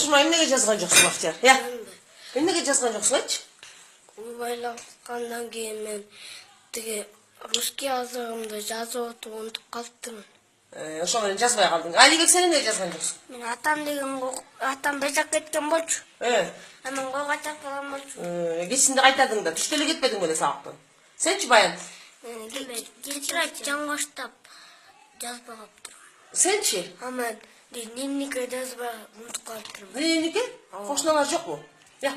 Ошону эмнеге жазган жоксуң Бактияр? Я. Эмнеге жазган жоксуң айтчы? Байлангандан кийин мен тиги русский азыгымды жазып отуп унутуп калыптырмын. Ошо менен жазбай калдың. Алибек сен эмнеге жазган жоксуң? Мен атам бежак кеткен болчу. Анан койго чакырган болчу. Кечинде кайтадың да, түштө эле кетпедиң беле сабактан. Сенчи Баян? Мен кечирет жаңгоштап жазбай калыптырмын. Сенчи? Анан дневникке жазбай унутуп калыптырмын. Дневникке? Кошуналар жокпу? Я.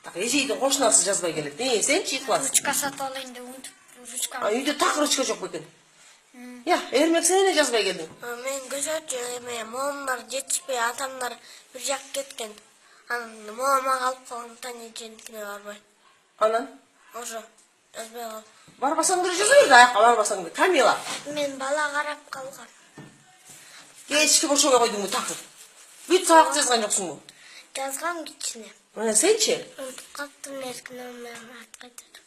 Так, эжейдин кошунасы жазбай келет. Сенчи класс? Ручка сатып алайын деп унутуп ручка. Үйдө так ручка жок бекен. Я, Эрмек сен эмне жазбай келдиң? Мен көзөчү эме моомдор жетишпей, атамдар бир жак кеткен. Анан моома калып калган таниженикине барбай. Анан? Ошо жазбай калып. Барбасаң деле жаза берди, аякка барбасаң деле. Камила. Мен бала карап калгам. Кечки ошого койдуңбу такыр? Бүт сабак жазган жоксуңбу? Жазгам кичине. Сенчи? Унутуп калыптырмын эркин менен кайтып.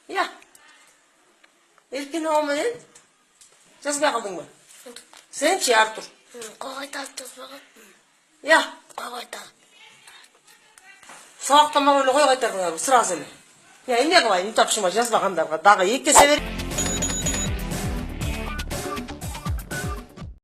Я. Эркин менен жазбай калдыңбы? Сенчи, Артур? Койгойталып жазбай калыптырмын. Я. Койгойталып. Сабактан эле кой кайтардыңарбы сразу эле? Я, эмне кылайын, үй тапшырма жазбагандарга дагы 2 эсе бер.